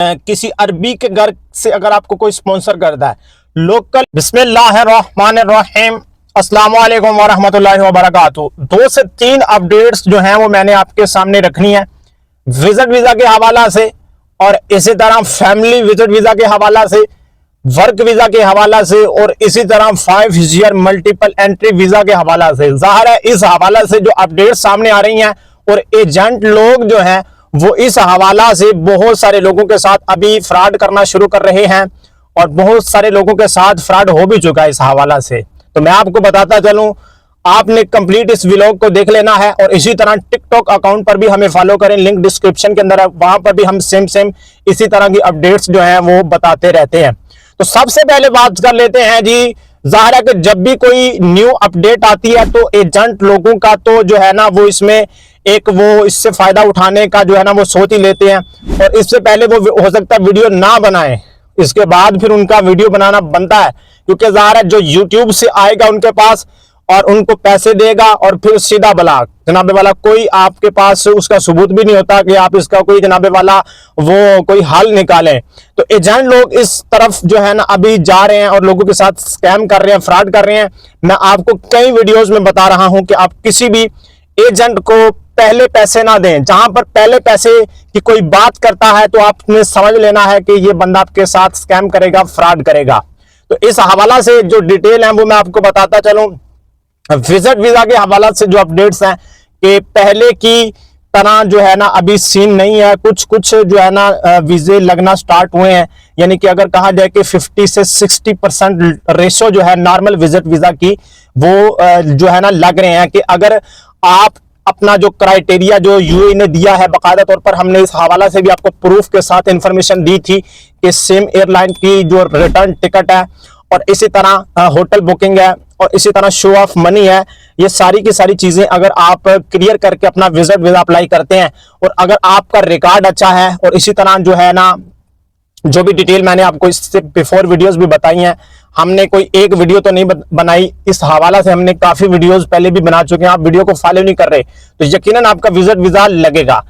किसी अरबी के घर से अगर आपको कोई स्पॉन्सर करता है लोकल। बिस्मिल्लाहिर्रहमानिर्रहीम, अस्सलाम वालेकुम वरहमतुल्लाहि वबरकातुहू। 2 से 3 अपडेट्स जो हैं वो मैंने आपके सामने रखनी है विजिट वीजा के हवाला से, और इसी तरह फैमिली विजिट वीजा के हवाला से, वर्क वीजा के हवाला से, और इसी तरह 5 ईयर मल्टीपल एंट्री वीजा के हवाला से। जाहिर है इस हवाला से जो अपडेट सामने आ रही हैं और एजेंट लोग जो हैं वो इस हवाला से बहुत सारे लोगों के साथ अभी फ्रॉड करना शुरू कर रहे हैं, और बहुत सारे लोगों के साथ फ्रॉड हो भी चुका है इस हवाला से। तो मैं आपको बताता चलूं, आपने कंप्लीट इस व्लॉग को देख लेना है, और इसी तरह टिकटॉक अकाउंट पर भी हमें फॉलो करें, लिंक डिस्क्रिप्शन के अंदर है, वहां पर भी हम सेम इसी तरह की अपडेट्स जो हैं वो बताते रहते हैं। तो सबसे पहले बात कर लेते हैं जी, जाहिर है कि जब भी कोई न्यू अपडेट आती है तो एजेंट लोगों का तो जो है ना वो इसमें वो इससे फायदा उठाने का जो है ना वो सोच ही लेते हैं, और इससे पहले वो हो सकता है वीडियो ना बनाए, इसके बाद फिर उनका वीडियो बनाना बनता है, क्योंकि जाहिर है जो यूट्यूब से आएगा उनके पास और उनको पैसे देगा और फिर सीधा ब्लॉक जनाबे वाला, कोई आपके पास उसका सबूत भी नहीं होता कि आप इसका कोई जनाबे वाला वो कोई हल निकालें। तो एजेंट लोग इस तरफ जो है ना अभी जा रहे हैं और लोगों के साथ स्कैम कर रहे हैं, फ्रॉड कर रहे हैं। मैं आपको कई वीडियोस में बता रहा हूं कि आप किसी भी एजेंट को पहले पैसे ना दें। जहां पर पहले पैसे की कोई बात करता है तो आपने समझ लेना है कि ये बंदा आपके साथ स्कैम करेगा, फ्रॉड करेगा। तो इस हवाला से जो डिटेल है वो मैं आपको बताता चलूं। विजिट वीजा के हवाला से जो अपडेट्स हैं कि पहले की तरह जो है ना अभी सीन नहीं है, कुछ जो है ना वीजे लगना स्टार्ट हुए हैं, यानी कि अगर कहा जाए कि 50 से 60% रेशो जो है नॉर्मल विजिट वीजा की वो जो है ना लग रहे हैं। कि अगर आप अपना जो क्राइटेरिया जो यूएई ने दिया है, बाकायदा तौर पर हमने इस हवाला से भी आपको प्रूफ के साथ इंफॉर्मेशन दी थी कि सेम एयरलाइन की जो रिटर्न टिकट है, और इसी तरह होटल बुकिंग है, और इसी तरह शो ऑफ मनी है, ये सारी की सारी चीजें अगर आप क्लियर करके अपना विजिट वीजा अप्लाई करते हैं, और अगर आपका रिकॉर्ड अच्छा है, और इसी तरह जो है ना जो भी डिटेल मैंने आपको इससे बिफोर वीडियोस भी बताई हैं, हमने कोई एक वीडियो तो नहीं बनाई, इस हवाला से हमने काफी वीडियोस पहले भी बना चुके हैं। आप वीडियो को फॉलो नहीं कर रहे तो यकीनन आपका विजिट वीजा लगेगा।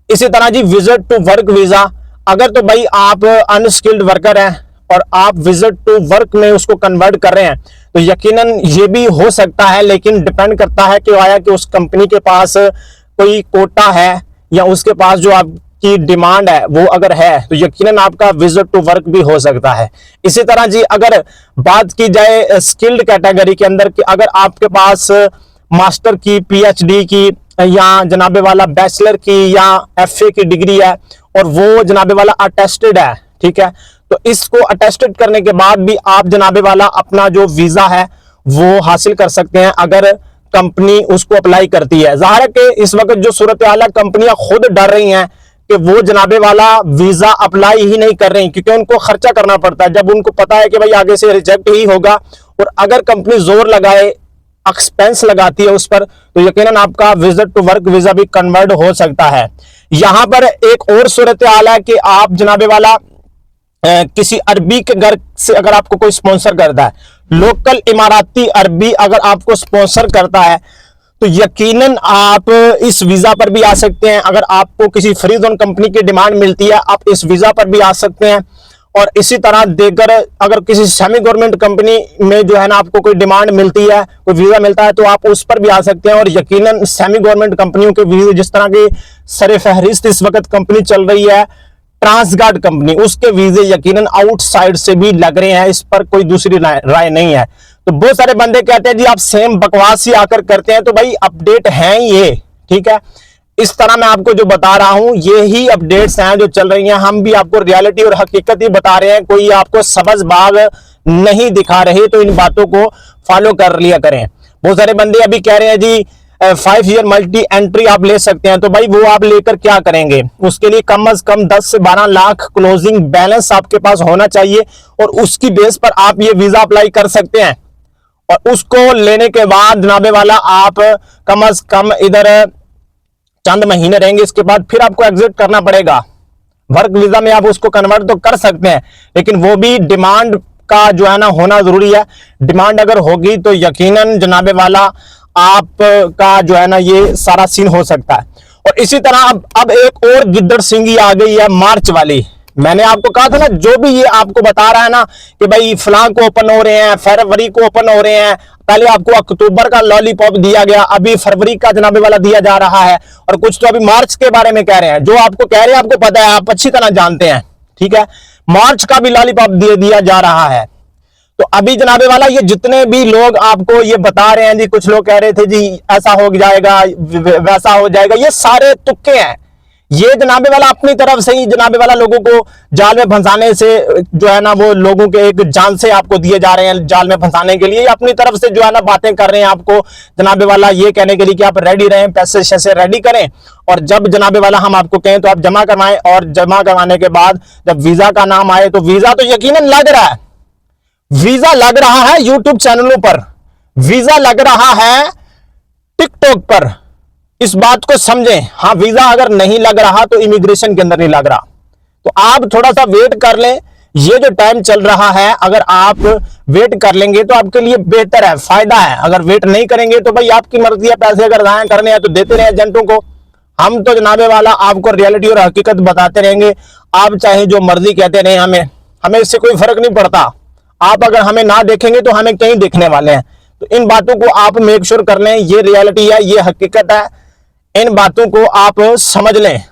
इसी तरह जी विजिट टू वर्क वीजा, अगर तो भाई आप अनस्किल्ड वर्कर हैं और आप विजिट टू वर्क में उसको कन्वर्ट कर रहे हैं तो यकीनन ये भी हो सकता है, लेकिन डिपेंड करता है कि आया कि उस कंपनी के पास कोई कोटा है या उसके पास जो आपकी डिमांड है वो अगर है तो यकीनन आपका विजिट टू वर्क भी हो सकता है। इसी तरह जी अगर बात की जाए स्किल्ड कैटेगरी के अंदर कि अगर आपके पास मास्टर की, पीएचडी की, या जनाबे वाला बैचलर की या एफए की डिग्री है और वो जनाबे वाला अटेस्टेड है, ठीक है, तो इसको अटेस्टेड करने के बाद भी आप जनाबे वाला अपना जो वीजा है वो हासिल कर सकते हैं अगर कंपनी उसको अप्लाई करती है। जाहिर है कि इस वक्त जो सूरत हाल है, कंपनियां खुद डर रही हैं कि वो जनाबे वाला वीजा अप्लाई ही नहीं कर रही, क्योंकि उनको खर्चा करना पड़ता है। जब उनको पता है कि भाई आगे से रिजेक्ट ही होगा, और अगर कंपनी जोर लगाए, एक्सपेंस लगाती है उस पर, तो यकीनन आपका विजिट टू वर्क वीजा भी कन्वर्ट हो सकता है। यहां पर एक और सूरत हाल है कि आप जनाबे वाला किसी अरबी के घर से अगर आपको कोई स्पॉन्सर करता है, लोकल इमाराती अरबी अगर आपको स्पॉन्सर करता है तो यकीनन आप इस वीजा पर भी आ सकते हैं। अगर आपको किसी फ्री जोन कंपनी की डिमांड मिलती है आप इस वीजा पर भी आ सकते हैं, और इसी तरह देकर अगर किसी सेमी गवर्नमेंट कंपनी में जो है ना आपको कोई डिमांड मिलती है, कोई वीजा मिलता है तो आप उस पर भी आ सकते हैं। और यकीनन सेमी गवर्नमेंट कंपनियों के वीजे, जिस तरह की सरे फहरिस्त इस वक्त कंपनी चल रही है ट्रांसगार्ड कंपनी, उसके वीजे यकीनन आउटसाइड से भी लग रहे हैं, इस पर कोई दूसरी राय नहीं है। तो बहुत सारे बंदे कहते हैं जी आप सेम बकवास ही आकर करते हैं, तो भाई अपडेट हैं ये, ठीक है। इस तरह मैं आपको जो बता रहा हूं ये ही अपडेट्स हैं जो चल रही हैं। हम भी आपको रियलिटी और हकीकत ही बता रहे हैं, कोई आपको सबज बाग नहीं दिखा रहे, तो इन बातों को फॉलो कर लिया करें। बहुत सारे बंदे अभी कह रहे हैं जी 5 ईयर मल्टी एंट्री आप ले सकते हैं, तो भाई वो आप लेकर क्या करेंगे? उसके लिए कम से कम 10 से 12 लाख क्लोजिंग बैलेंस आपके पास होना चाहिए, और उसकी बेस पर आप ये वीजा अप्लाई कर सकते हैं। और उसको लेने के बाद जनाबे वाला आप कम से कम इधर चंद महीने रहेंगे, इसके बाद फिर आपको एग्जिट करना पड़ेगा। वर्क वीजा में आप उसको कन्वर्ट तो कर सकते हैं, लेकिन वो भी डिमांड का जो है ना होना जरूरी है। डिमांड अगर होगी तो यकीनन जनाबे वाला आपका जो है ना ये सारा सीन हो सकता है। और इसी तरह अब एक और गिद्दड़ सिंगी आ गई है, मार्च वाली। मैंने आपको कहा था ना, जो भी ये आपको बता रहा है ना कि भाई फलां को ओपन हो रहे हैं, फरवरी को ओपन हो रहे हैं, पहले आपको अक्टूबर का लॉलीपॉप दिया गया, अभी फरवरी का जनाबे वाला दिया जा रहा है, और कुछ तो अभी मार्च के बारे में कह रहे हैं। जो आपको कह रहे हैं आपको पता है, आप अच्छी तरह जानते हैं, ठीक है। मार्च का भी लॉलीपॉप दिया जा रहा है। तो अभी जनाबे वाला ये जितने भी लोग आपको ये बता रहे हैं जी, कुछ लोग कह रहे थे जी ऐसा हो जाएगा, वैसा हो जाएगा, ये सारे तुक्के हैं। ये जनाबे वाला अपनी तरफ से ही जनाबे वाला लोगों को जाल में फंसाने से जो है ना, वो लोगों के एक जान से आपको दिए जा रहे हैं जाल में फंसाने के लिए। अपनी तरफ से जो है ना बातें कर रहे हैं आपको जनाबे वाला ये कहने के लिए कि आप रेडी रहें, पैसे शैसे रेडी करें, और जब जनाबे वाला हम आपको कहें तो आप जमा करवाएं, और जमा करवाने के बाद जब वीजा का नाम आए तो वीजा तो यकीनन लग रहा है, वीजा लग रहा है यूट्यूब चैनलों पर, वीजा लग रहा है टिकटॉक पर। इस बात को समझें। हाँ, वीजा अगर नहीं लग रहा तो इमिग्रेशन के अंदर नहीं लग रहा। तो आप थोड़ा सा वेट कर लें। ये जो टाइम चल रहा है, अगर आप वेट कर लेंगे तो आपके लिए बेहतर है, फायदा है। अगर वेट नहीं करेंगे तो भाई आपकी मर्जी है, पैसे अगर जाया करने हैं तो देते रहे एजेंटों को। हम तो जनाबे वाला आपको रियलिटी और हकीकत बताते रहेंगे। आप चाहे जो मर्जी कहते रहे, हमें इससे कोई फर्क नहीं पड़ता। आप अगर हमें ना देखेंगे तो हमें कहीं देखने वाले हैं। तो इन बातों को आप मेक श्योर कर लें, ये रियलिटी है, ये हकीकत है, इन बातों को आप समझ लें।